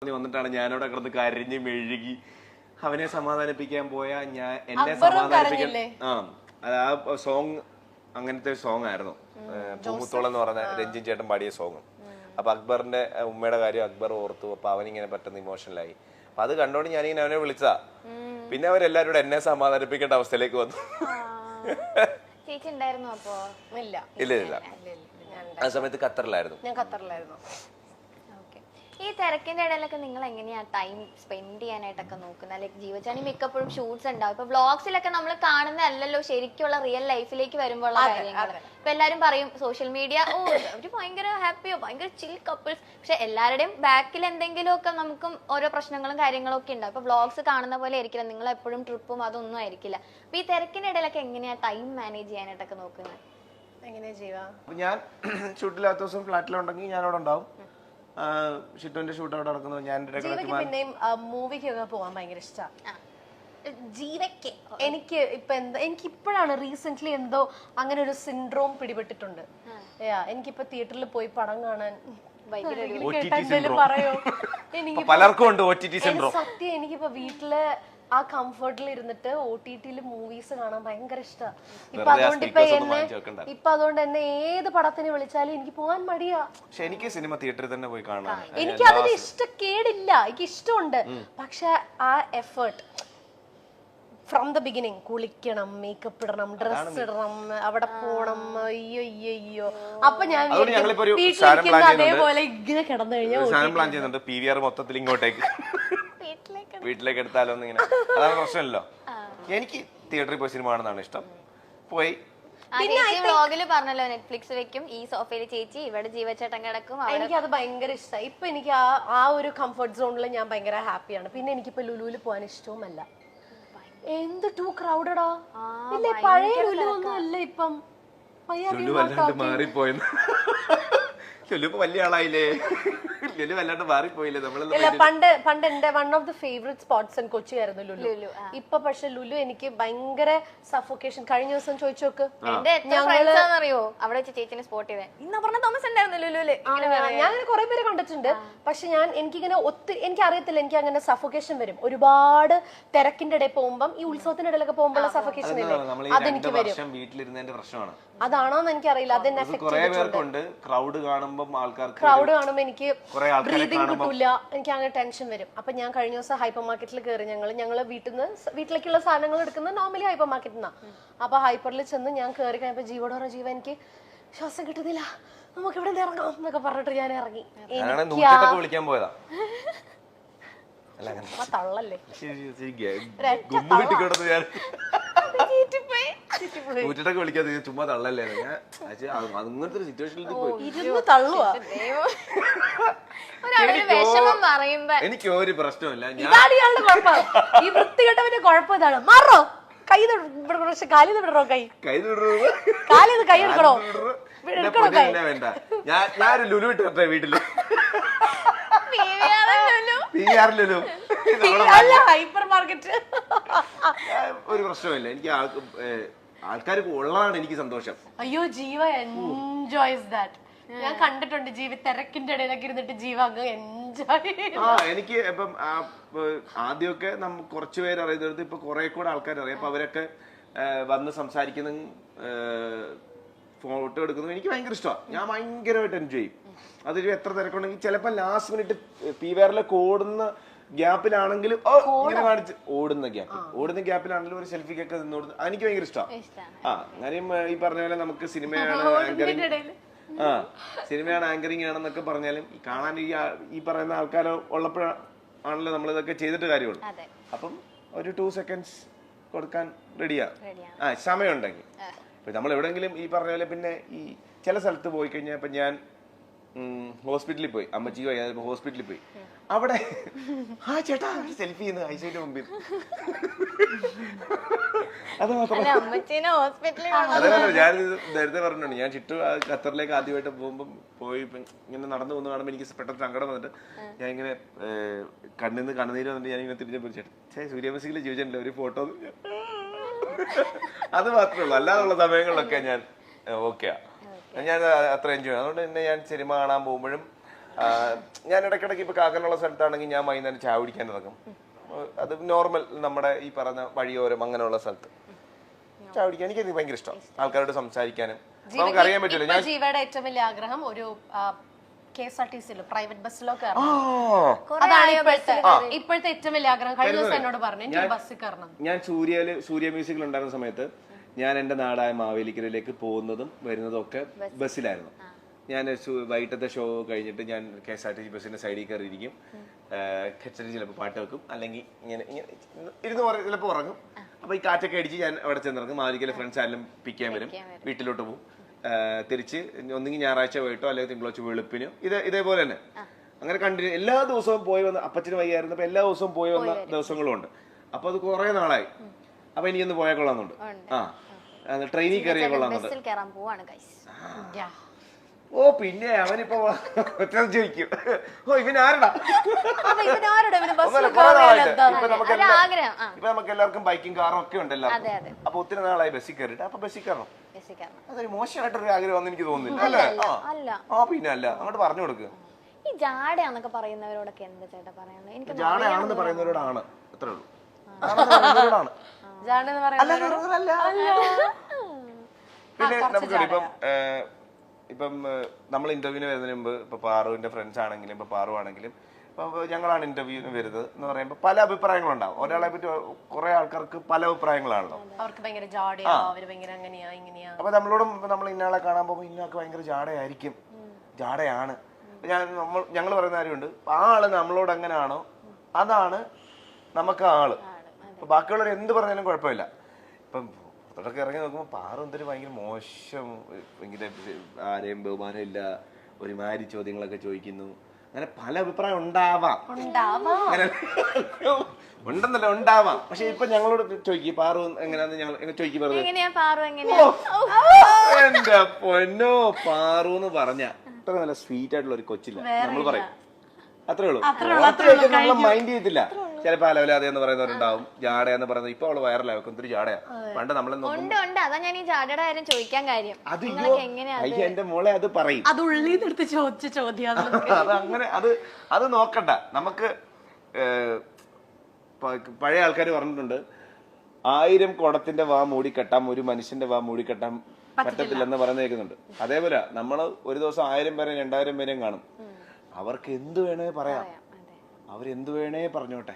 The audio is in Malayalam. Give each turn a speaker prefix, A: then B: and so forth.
A: വന്നിട്ടാണ് ഞാനവിടെ കിടന്ന് കരഞ്ഞ് മെഴുകി അവനെ സമാധാനിപ്പിക്കാൻ പോയാ ഞാൻ എന്നെ സമാധാനിപ്പിക്കാൻ ആ സോങ് അങ്ങനത്തെ സോങ് ആയിരുന്നു. പൂമുത്തോളം എന്ന് പറഞ്ഞ രഞ്ജിൻ ചേട്ടൻ പാടിയ സോങ്. അപ്പൊ അക്ബറിന്റെ ഉമ്മയുടെ കാര്യം അക്ബർ ഓർത്തു. അപ്പൊ അവനിങ്ങനെ പെട്ടെന്ന് ഇമോഷണലായി. അപ്പൊ അത് കണ്ടോണ്ട് ഞാനിങ്ങനെ അവനെ വിളിച്ചാ. പിന്നെ അവരെല്ലാരും കൂടെ എന്നെ സമാധാനിപ്പിക്കേണ്ട അവസ്ഥയിലേക്ക് വന്നു. ഇല്ല ആ സമയത്ത് ഖത്തറിലായിരുന്നു.
B: ഈ തിരക്കിന്റെ ഇടയിലൊക്കെ നിങ്ങൾ എങ്ങനെയാ ടൈം സ്പെൻഡ് ചെയ്യാനായിട്ടൊക്കെ നോക്കുന്നത്? ലൈക്ക് ജീവചാണി മിക്കപ്പോഴും ഷൂട്ട്സ് ഉണ്ടാവും. ഇപ്പൊ വ്ളോഗ്സിലൊക്കെ നമ്മൾ കാണുന്നതല്ലല്ലോ ശരിക്കുള്ള റിയൽ ലൈഫിലേക്ക് വരുമ്പോഴുള്ള കാര്യങ്ങൾ. ഇപ്പൊ എല്ലാരും പറയും സോഷ്യൽ മീഡിയ അവര് ഭയങ്കര ഹാപ്പിയോ ഭയങ്കര ചിൽ കപ്പിൾസ്. പക്ഷെ എല്ലാവരുടെയും ബാക്കിൽ എന്തെങ്കിലുമൊക്കെ നമുക്കും ഓരോ പ്രശ്നങ്ങളും കാര്യങ്ങളും ഒക്കെ ഉണ്ടാവും. ഇപ്പൊ വ്ളോഗ്സ് കാണുന്ന പോലെ ആയിരിക്കില്ല, നിങ്ങൾ എപ്പോഴും ട്രിപ്പും അതൊന്നും ആയിരിക്കില്ല. അപ്പൊ ഈ തിരക്കിന്റെ ഇടയിലൊക്കെ എങ്ങനെയാ ടൈം മാനേജ് ചെയ്യാനായിട്ടൊക്കെ നോക്കുന്നത്?
C: എങ്ങനെയാ ചെയ്യുക?
A: ഞാൻ ഷൂട്ടില്ലാത്ത ദിവസം ഫ്ലാറ്റിലുണ്ടെങ്കിൽ ഞാൻ അവിടെ ഉണ്ടാവും. ഷിറ്റുവിന്റെ ഷൂട്ട് അവിടെ നടക്കുന്നത് ഞാൻ
C: പിന്നെയും മൂവിക്കൊക്കെ പോവാൻ ഭയങ്കര ഇഷ്ടമാണ്. ജീവയ്ക്ക് എനിക്ക് ഇപ്പൊ എന്താ എനിക്ക് ഇപ്പോഴാണ് റീസെന്റ് എന്തോ അങ്ങനെ ഒരു സിൻഡ്രോം പിടിപെട്ടിട്ടുണ്ട്. എനിക്കിപ്പോ തിയേറ്ററിൽ പോയി പടം കാണാൻ പറയോ? എനിക്ക് സത്യം എനിക്കിപ്പോ വീട്ടില് ആ കംഫർട്ടിൽ ഇരുന്നിട്ട് OTT മൂവീസ് കാണാൻ ഭയങ്കര ഇഷ്ടമാണ്. ഇപ്പൊ അതുകൊണ്ട് എന്നെ ഏത് പടത്തിന് വിളിച്ചാലും എനിക്ക് പോകാൻ മടിയാ.
A: പക്ഷെ എനിക്ക് സിനിമ തിയേറ്ററിൽ തന്നെ പോയി കാണാൻ
C: എനിക്ക് അതിന് ഇഷ്ടക്കേടില്ല, എനിക്ക് ഇഷ്ടമുണ്ട്. പക്ഷെ ആ എഫേർട്ട് ഫ്രം ദ ബിഗിനിങ്, കുളിക്കണം, മേക്കപ്പ് ഇടണം, ഡ്രസ് ഇടണം, അവിടെ പോണം, അയ്യോ. അപ്പൊ ഞാൻ വീട്ടിലിരിക്കുന്ന അതേപോലെ ഇങ്ങനെ കിടന്നു കഴിഞ്ഞാൽ
A: PVR മൊത്തത്തിൽ ഇങ്ങോട്ടേക്ക് വീട്ടിലേക്ക് എടുത്താലോ ഇങ്ങനെ. അതാണ് പ്രശ്നമല്ലോ. എനിക്ക് തിയേറ്ററിൽ പോയി സിനിമ കാണുന്നതാണ് ഇഷ്ടം. പോയി
B: പറഞ്ഞല്ലോ നെറ്റ്ഫ്ലിക്സ് വെക്കും, ഈ സോഫയിൽ ചേച്ചി ഇവിടെ ജീവച്ചേട്ടൻ കിടക്കും.
C: എനിക്ക് അത് ഭയങ്കര ഇഷ്ടമായി. ഇപ്പൊ എനിക്ക് ആ ഒരു കംഫർട്ട് സോണിൽ ഞാൻ ഭയങ്കര ഹാപ്പിയാണ്. പിന്നെ എനിക്കിപ്പോ ലുലുവിൽ പോകാൻ ഇഷ്ടവുമല്ല. എന്ത് ടൂ ക്രൗഡഡാ. ഇല്ലേ പഴയ ലുലു ഒന്നും അല്ല ഇപ്പം.
A: മാറിപ്പോയെന്ന് വലിയ ആളായില്ലേ?
C: പണ്ട് എന്റെ one of the favourite spots in Kochi ആയിരുന്നു ലുലു. ഇപ്പൊ പക്ഷെ ലുലു എനിക്ക് ഭയങ്കര സഫോക്കേഷൻ. കഴിഞ്ഞ ദിവസം ചോദിച്ചോക്ക്,
B: അറിയോ അവിടെ ചേച്ചിനെ സ്പോട്ട് ചെയ്തേ ഇന്ന് പറഞ്ഞ തോമസ് ഉണ്ടായിരുന്നു ലുലുല്.
C: ഞാൻ അങ്ങനെ കുറെ പേര് കണ്ടിട്ടുണ്ട്. പക്ഷെ എനിക്കിങ്ങനെ എനിക്ക് അറിയത്തില്ല, എനിക്ക് അങ്ങനെ സഫോക്കേഷൻ വരും. ഒരുപാട് തിരക്കിന്റെ ഇടയിൽ പോകുമ്പം, ഈ ഉത്സവത്തിന്റെ ഇടയിലൊക്കെ പോകുമ്പോൾ സഫോക്കേഷൻ ഇല്ലേ, അതെനിക്ക് വരും. അതാണോന്ന് എനിക്കറിയില്ല. അതെന്നെ
A: ക്രൗഡ് കാണുമ്പോ
C: എനിക്ക് ബ്രീതിങ് കിട്ടൂല, എനിക്ക് അങ്ങനെ ടെൻഷൻ വരും. അപ്പൊ ഞാൻ കഴിഞ്ഞ ദിവസം ഹൈപ്പർ മാർക്കറ്റിൽ കയറി. ഞങ്ങള് വീട്ടിലേക്കുള്ള സാധനങ്ങൾ എടുക്കുന്നത് നോർമലി ഹൈപ്പർ മാർക്കറ്റിൽ നിന്നാ. അപ്പൊ ഹൈപ്പറിൽ ചെന്ന് ഞാൻ കയറി കഴിഞ്ഞപ്പോ ജീവനോറ ജീവ എനിക്ക് ശ്വാസം കിട്ടുന്നില്ല, നമുക്ക് ഇവിടെ ഇറങ്ങാം എന്നൊക്കെ പറഞ്ഞിട്ട് ഞാൻ ഇറങ്ങി. തള്ളല്ലേ
A: ചുമ്മാ തള്ളല്ലേ. അങ്ങനത്തെ ഒരു സിറ്റുവേഷനിൽ എനിക്ക് ഒരു പ്രശ്നമില്ല.
C: ഈ വൃത്തികെട്ടവന്റെ കുഴപ്പം ഇതാണ്. മാറോ കൈ കാലിന്ന് വിടറോ, കാലിന്ന് കൈ എടുക്കണോ?
A: വേണ്ട, ഞാനൊരു ലുലു ഇട്ടെ വീട്ടില്.
C: ഹൈപ്പർ മാർക്കറ്റ്
A: ഒരു പ്രശ്നമില്ല. എനിക്ക് ആൾക്കാർ ഉള്ളതാണ് എനിക്ക് സന്തോഷം.
C: അയ്യോ ജീവ എൻജോയ്സ് ദാറ്റ്. ഞാൻ കണ്ടിട്ടുണ്ട് ജീവ തിരക്കിന്റെ ഇടയിലൊക്കെ ഇരുന്നിട്ട് ജീവ അങ്ങ് എൻജോയ്.
A: എനിക്ക് ഇപ്പം ആദ്യമൊക്കെ കുറച്ചു പേര് അറിയുന്നത് ഇപ്പൊ കുറെ കൂടെ ആൾക്കാർ അറിയാം. അപ്പൊ അവരൊക്കെ വന്ന് സംസാരിക്കുന്ന ഫോട്ടോ എടുക്കുന്നത് എനിക്ക് ഭയങ്കര ഇഷ്ടമാണ്. ഞാൻ ഭയങ്കരമായിട്ട് എൻജോയ് ചെയ്യും. അതൊരു എത്ര തിരക്കുണ്ടെങ്കിൽ ചിലപ്പോ ലാസ്റ്റ് മിനിറ്റ് PVRലൊക്കെ ഓടുന്ന ഗ്യാപ്പിലാണെങ്കിലും ഇങ്ങനെ കാണിച്ച് ഓടുന്ന ഗ്യാപ്പിലാണെങ്കിലും ഒരു സെൽഫിക്കൊക്കെ നിന്നോടുന്ന എനിക്ക് ഭയങ്കര ഇഷ്ടമാണ്. കാര്യം ഈ പറഞ്ഞ പോലെ നമുക്ക് സിനിമയാണ് ആങ്കറിങ് ആണെന്നൊക്കെ പറഞ്ഞാലും കാണാൻ ഈ പറയുന്ന ആൾക്കാർ ഉള്ളപ്പോഴാണല്ലോ നമ്മളിതൊക്കെ ചെയ്തിട്ട് കാര്യമുള്ളൂ. അപ്പം ഒരു 2 seconds കൊടുക്കാൻ റെഡിയാ സമയമുണ്ടെങ്കിൽ. നമ്മൾ എവിടെയെങ്കിലും ഈ പറഞ്ഞ പോലെ പിന്നെ ഈ ചില സ്ഥലത്ത് പോയി കഴിഞ്ഞാൽ ഇപ്പൊ ഞാൻ ഹോസ്പിറ്റലിൽ പോയി, അമ്മച്ചിക്ക് വയ്യാതെ ഹോസ്പിറ്റലിൽ പോയി, അവിടെ ചേട്ടാ സെൽഫി ചെയ്യുന്ന ഐസിയുടെ മുമ്പിൽ. അത് മാത്രമല്ല ഞാൻ നേരത്തെ പറഞ്ഞിട്ടുണ്ട്, ഞാൻ ചുറ്റും ഖത്തറിലേക്ക് ആദ്യമായിട്ട് പോയി ഇങ്ങനെ നടന്നു പോകുന്ന കാണുമ്പോൾ എനിക്ക് പെട്ടെന്ന് സങ്കടം വന്നിട്ട് ഞാൻ ഇങ്ങനെ കണ്ണിന്ന് കണ്ണുനീര് വന്നിട്ട് ഞാൻ ഇങ്ങനെ തിരിഞ്ഞ ചേട്ടാ സൂര്യവംശിയിലെ ജീവിച്ചിട്ടില്ല ഒരു ഫോട്ടോ. അത് മാത്രമേ ഉള്ളൂ. അല്ലാതുള്ള സമയങ്ങളിലൊക്കെ ഞാൻ ഓക്കെയാ, ഞാൻ അത്ര എൻജോയ് ചെയ്യും. അതുകൊണ്ട് തന്നെ ഞാൻ സിനിമ കാണാൻ പോകുമ്പോഴും ഞാൻ ഇടയ്ക്കിടയ്ക്ക് ഇപ്പൊ കാക്കനുള്ള സ്ഥലത്താണെങ്കിൽ ഞാൻ വൈകുന്നേരം ചായ കുടിക്കാൻ ഇറങ്ങും. അത് നോർമൽ നമ്മുടെ ഈ പറഞ്ഞ വഴിയോരം അങ്ങനെയുള്ള സ്ഥലത്ത് ചായ കുടിക്കാൻ എനിക്ക് ഭയങ്കര ഇഷ്ടം. ആൾക്കാരോട് സംസാരിക്കാനും നമുക്ക് അറിയാൻ പറ്റില്ല. ഞാൻ
C: ജീവയുടെ ഏറ്റവും വലിയ ആഗ്രഹം ഒരു KSRTC പ്രൈവറ്റ് ബസ്സിലോ കയറണം. അതാണ് ഇപ്പോഴത്തെ ഏറ്റവും വലിയ ആഗ്രഹം. കഴിഞ്ഞ ദിവസം എന്നോട് പറഞ്ഞു എനിക്ക് ബസ്സിൽ കയറണം.
A: ഞാൻ സൂര്യ മ്യൂസിക്കിൽ ഉണ്ടായിരുന്ന സമയത്ത് ഞാൻ എന്റെ നാടായ മാവേലിക്കരയിലേക്ക് പോകുന്നതും വരുന്നതും ഒക്കെ ബസ്സിലായിരുന്നു. ഞാൻ വൈകിട്ടത്തെ ഷോ കഴിഞ്ഞിട്ട് ഞാൻ KSRTC ബസ്സിന്റെ സൈഡിൽ കയറിയിരിക്കും. കച്ചറി ചിലപ്പോൾ പാട്ട് വെക്കും, അല്ലെങ്കിൽ ഇങ്ങനെ ഇരുന്ന് ചിലപ്പോൾ ഉറങ്ങും. അപ്പൊ ഈ കാറ്റൊക്കെ അടിച്ച് ഞാൻ അവിടെ ചെന്നിറങ്ങും. മാവേലിക്കലെ ഫ്രണ്ട്സ് ആരെങ്കിലും പിക്ക് ചെയ്യാൻ വരും, വീട്ടിലോട്ട് പോകും. തിരിച്ച് ഒന്നെങ്കിൽ ഞായറാഴ്ച പോയിട്ടോ അല്ലെങ്കിൽ തിങ്കളാഴ്ച വെളുപ്പിനോ ഇതേപോലെ തന്നെ അങ്ങനെ കണ്ടിന്യൂ എല്ലാ ദിവസവും പോയി വന്ന. അപ്പച്ചന് വയ്യായിരുന്നപ്പോ എല്ലാ ദിവസവും പോയി വന്ന ദിവസങ്ങളും ഉണ്ട്. അപ്പൊ അത് കുറെ നാളായി. അപ്പൊ എനിക്കൊന്ന് പോയാൽ കൊള്ളാന്നുണ്ട്. ട്രെയിനിൽ കയറിയാൽ കൊള്ളാന്നുണ്ട്. ഓ പിന്നെ അവനിപ്പോ ചോദിക്കും, ഓ ഇവൻ ആരടാ. ഇപ്പൊ നമുക്ക് എല്ലാവർക്കും ബൈക്കും കാറും ഒക്കെ ഉണ്ടല്ലോ. അപ്പൊ ഒത്തിരി നാളായി ബസ്സിൽ കയറിയിട്ട് അപ്പൊ ബസ്സിൽ കയറണം. അതൊരു മോശമായിട്ടൊരു ആഗ്രഹം എനിക്ക് തോന്നുന്നില്ല അല്ലേ? പിന്നെ അല്ല, അങ്ങോട്ട് പറഞ്ഞു കൊടുക്കുക.
B: ഈ ജാടയാന്നൊക്കെ പറയുന്നവരോടൊക്കെ എന്താ ചേട്ടാ പറയാനുള്ളത്? എനിക്ക്
A: ജാടയാണെന്ന് പറയുന്നവരോടാണ്, അത്രേ ഉള്ളൂ. പിന്നെ നമുക്ക് ഇപ്പം നമ്മൾ ഇന്റർവ്യൂവിന് വരുന്നതിന് മുമ്പ് ഇപ്പൊ പാറുവിന്റെ ഫ്രണ്ട്സ് ആണെങ്കിലും ഇപ്പൊ പാറു ആണെങ്കിലും ഇപ്പൊ ഞങ്ങളാണ് ഇന്റർവ്യൂവിന് വരുന്നത് എന്ന് പറയുമ്പോൾ പല അഭിപ്രായങ്ങളുണ്ടാവും. ഒരാളെ പറ്റി കുറെ ആൾക്കാർക്ക് പല അഭിപ്രായങ്ങളാണല്ലോ.
C: അവർക്ക് ഭയങ്കര അങ്ങനെയാ.
A: അപ്പൊ നമ്മളോടും നമ്മൾ ഇന്നയാളെ കാണാൻ പോകുമ്പോൾ ഇന്നയാൾക്ക് ഭയങ്കര ജാടയായിരിക്കും, ജാടയാണ്. ഞങ്ങൾ പറയുന്ന കാര്യമുണ്ട്, ആ ആള് നമ്മളോട് എങ്ങനെയാണോ അതാണ് നമുക്ക് ആള്. അപ്പൊ ബാക്കിയുള്ളവർ എന്ത് പറഞ്ഞാലും കുഴപ്പമില്ല. ഇപ്പം പുറത്തോട്ടൊക്കെ ഇറങ്ങി നോക്കുമ്പോൾ പാറു എന്തൊരു ഭയങ്കര മോശം, ഭയങ്കര ആരെയും ബഹുമാനം ഇല്ല, ഒരുമാതിരി ചോദ്യങ്ങളൊക്കെ ചോദിക്കുന്നു. അങ്ങനെ പല അഭിപ്രായം ഉണ്ടാവാം, ഉണ്ടെന്നല്ല ഉണ്ടാവാം. പക്ഷെ ഇപ്പൊ ഞങ്ങളോട് ചോദിക്കും പാറു എങ്ങനെയാന്ന് ഞങ്ങൾ ചോദിക്കും. എന്റെ പൊന്നോ, പാറു എന്ന് പറഞ്ഞ അത്ര നല്ല സ്വീറ്റ് ആയിട്ടുള്ള ഒരു കൊച്ചില്ല നമ്മൾ പറയും, അത്രേ ഉള്ളൂ. നമ്മളെ മൈൻഡ് ചെയ്തില്ല. ചിലപ്പോ അലവലാതെ എന്ന് പറയുന്നവരുണ്ടാവും, ജാട എന്ന് പറയുന്നത്. ഇപ്പൊ അവള് വൈറലാവും, ഒത്തിരി ജാടയാ. പണ്ട് നമ്മളെ
B: അതാ ഞാൻ ഈ ജാടയുടെ കാര്യം ചോദിക്കാൻ കാര്യം.
A: അയ്യോ എന്റെ മോളെ അത് പറയും,
C: അത് ഉള്ളിന്ന് ചോദിച്ച ചോദ്യം.
A: അത് അങ്ങനെ അത് നോക്കണ്ട. നമുക്ക് പഴയ ആൾക്കാർ പറഞ്ഞിട്ടുണ്ട്, 1000 കുടത്തിന്റെ വാ മൂടിക്കെട്ടാം, ഒരു മനുഷ്യന്റെ വാ മൂടിക്കെട്ടാൻ പറ്റത്തില്ലെന്ന് പറഞ്ഞു കേൾക്കുന്നുണ്ട്. അതേപോലെ നമ്മള് ഒരു ദിവസം 1000 പേരെയും 2000 പേരെയും കാണും. അവർക്ക് എന്ത് വേണേ പറയാം, അവരെന്ത് വേണേ പറഞ്ഞോട്ടെ.